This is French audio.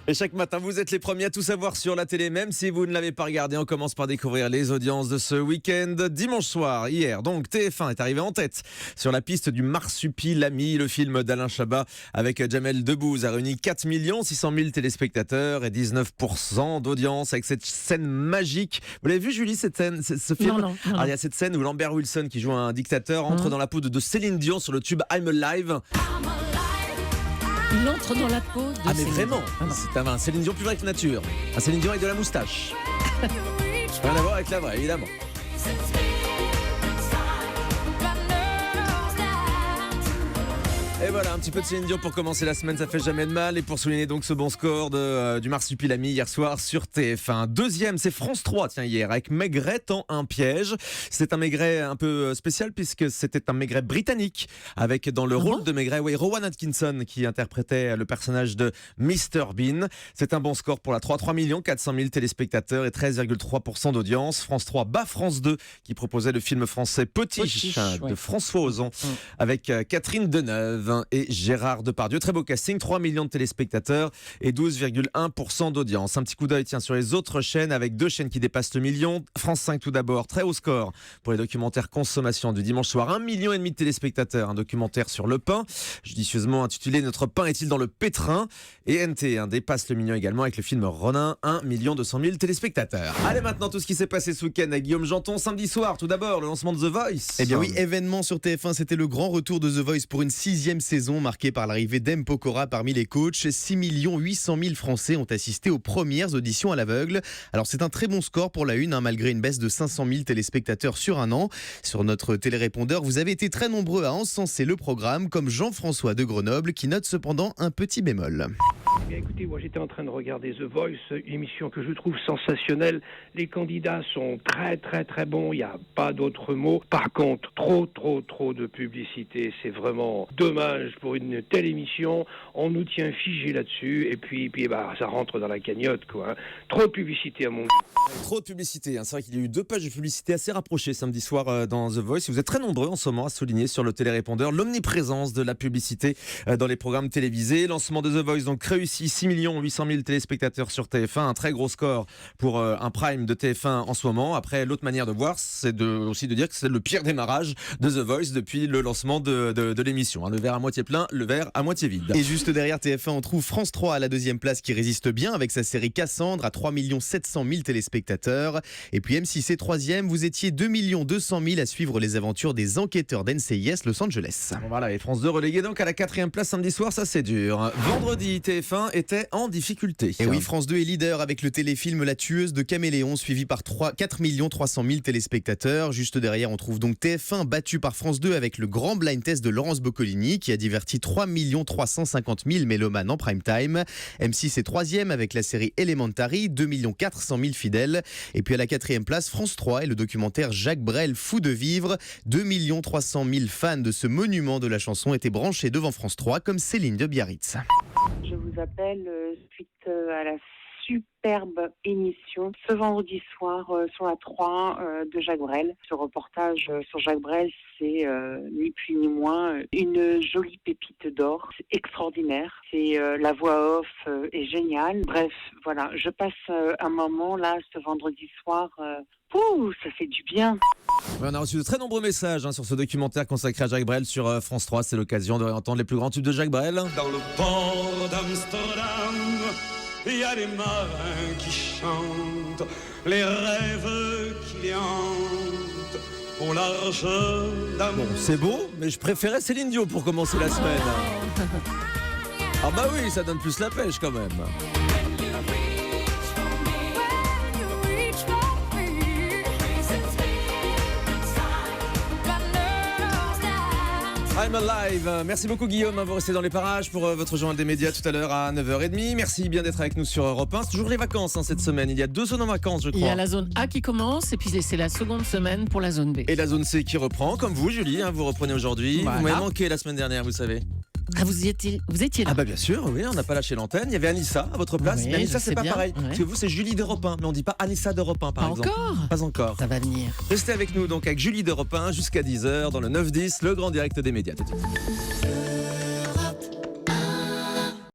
Et chaque matin, vous êtes les premiers à tout savoir sur la télé, même si vous ne l'avez pas regardé. On commence par découvrir les audiences de ce week-end. Dimanche soir, hier, donc TF1 est arrivé en tête sur la piste du Marsupilami. Le film d'Alain Chabat avec Jamel Debbouze a réuni 4 600 000 téléspectateurs et 19% d'audience avec cette scène magique. Vous l'avez vu, Julie, cette scène, ce film? Non. Alors, il y a cette scène où Lambert Wilson, qui joue un dictateur, entre dans la peau de Céline Dion sur le tube I'm Alive. Il entre dans la peau de Ah mais Céline. vraiment, c'est un Céline Dion plus vrai que nature. Un Céline Dion avec de la moustache. Rien à voir avec la vraie, évidemment. Et voilà, un petit peu de Céline Dion pour commencer la semaine, ça fait jamais de mal. Et pour souligner donc ce bon score du Marsupilami hier soir sur TF1. Deuxième, c'est France 3, tiens, hier, avec Maigret tend un piège. C'est un Maigret un peu spécial puisque c'était un Maigret britannique avec dans le rôle de Maigret, Rowan Atkinson qui interprétait le personnage de Mr Bean. C'est un bon score pour la 3 400 000 téléspectateurs et 13,3% d'audience. France 3 bat France 2 qui proposait le film français Potiche de François Ozon avec Catherine Deneuve et Gérard Depardieu. Très beau casting, 3 millions de téléspectateurs et 12,1% d'audience. Un petit coup d'œil sur les autres chaînes avec 2 chaînes qui dépassent le million. France 5 tout d'abord, très haut score pour les documentaires consommation du dimanche soir. 1,5 million de téléspectateurs, un documentaire sur le pain, judicieusement intitulé Notre pain est-il dans le pétrin? Et NT dépasse le million également avec le film Ronin, 1 200 000 téléspectateurs. Allez maintenant tout ce qui s'est passé ce week-end avec Guillaume Janton. Samedi soir tout d'abord, le lancement de The Voice. Eh bien oui, événement sur TF1, c'était le grand retour de The Voice pour une 6e saison marquée par l'arrivée d'M. Pokora parmi les coachs. 6 800 000 Français ont assisté aux premières auditions à l'aveugle. Alors c'est un très bon score pour la une, malgré une baisse de 500 000 téléspectateurs sur un an. Sur notre télérépondeur, vous avez été très nombreux à encenser le programme, comme Jean-François de Grenoble, qui note cependant un petit bémol. Bien, écoutez, moi j'étais en train de regarder The Voice, une émission que je trouve sensationnelle. Les candidats sont très bons, il n'y a pas d'autre mot. Par contre, trop de publicité, c'est vraiment dommage pour une telle émission. On nous tient figés là-dessus et puis ça rentre dans la cagnotte, quoi. Trop de publicité à mon goût. Trop de publicité, c'est vrai qu'il y a eu 2 pages de publicité assez rapprochées samedi soir dans The Voice. Vous êtes très nombreux en ce moment à souligner sur le télérépondeur l'omniprésence de la publicité dans les programmes télévisés. Lancement de The Voice donc réussi, 6 800 000 téléspectateurs sur TF1, un très gros score pour un prime de TF1 en ce moment. Après, l'autre manière de voir, c'est aussi de dire que c'est le pire démarrage de The Voice depuis le lancement de l'émission. Le verre à moitié plein, le verre à moitié vide. Et juste derrière TF1, on trouve France 3 à la 2e place qui résiste bien avec sa série Cassandre à 3 700 000 téléspectateurs. Et puis M6 est 3e, vous étiez 2 200 000 à suivre les aventures des enquêteurs d'NCIS Los Angeles. Bon, voilà, et France 2 relégué donc à la 4e place samedi soir, ça c'est dur. Vendredi, TF1 était en difficulté. Et oui, France 2 est leader avec le téléfilm La tueuse de Caméléon, suivi par 4 300 000 téléspectateurs. Juste derrière, on trouve donc TF1 battu par France 2 avec le grand blind test de Laurence Boccolini qui a diverti 3 350 000 mélomanes en prime time. M6 est 3e avec la série Elementary, 2 400 000 fidèles. Et puis à la 4e place, France 3 et le documentaire Jacques Brel, Fou de vivre. 2 300 000 fans de ce monument de la chanson étaient branchés devant France 3 comme Céline de Biarritz. Je vous appelle suite à la superbe émission ce vendredi soir sur la 3 de Jacques Brel. Ce reportage sur Jacques Brel, c'est ni plus ni moins une jolie pépite d'or. C'est extraordinaire. C'est la voix off est géniale. Bref, voilà, je passe un moment là ce vendredi soir. Ça fait du bien. On a reçu de très nombreux messages sur ce documentaire consacré à Jacques Brel sur France 3. C'est l'occasion de entendre les plus grands tubes de Jacques Brel. Dans le port d'Amsterdam, il y a des marins qui chantent, les rêves qui hantent au large d'amour. Bon, c'est beau, mais je préférais Céline Dion pour commencer la semaine. Ah bah oui, ça donne plus la pêche quand même. I'm Alive. Merci beaucoup Guillaume, vous restez dans les parages pour votre journal des médias tout à l'heure à 9h30. Merci bien d'être avec nous sur Europe 1. C'est toujours les vacances cette semaine. Il y a 2 zones en vacances, je crois. Il y a la zone A qui commence et puis c'est la seconde semaine pour la zone B. Et la zone C qui reprend, comme vous Julie, vous reprenez aujourd'hui. Voilà. Vous m'avez manqué la semaine dernière, vous savez. Ah, vous étiez là. Ah bah bien sûr, oui, on n'a pas lâché l'antenne. Il y avait Anissa à votre place. Oui, mais Anissa, je c'est sais pas bien, pareil. ouais. Parce que vous, c'est Julie d'Europe 1. Mais on dit pas Anissa d'Europe 1, par Pas exemple. encore. Pas encore. Ça va venir. Restez avec nous donc avec Julie d'Europe 1 jusqu'à 10h dans le 9-10, le grand direct des médias. Tout de suite.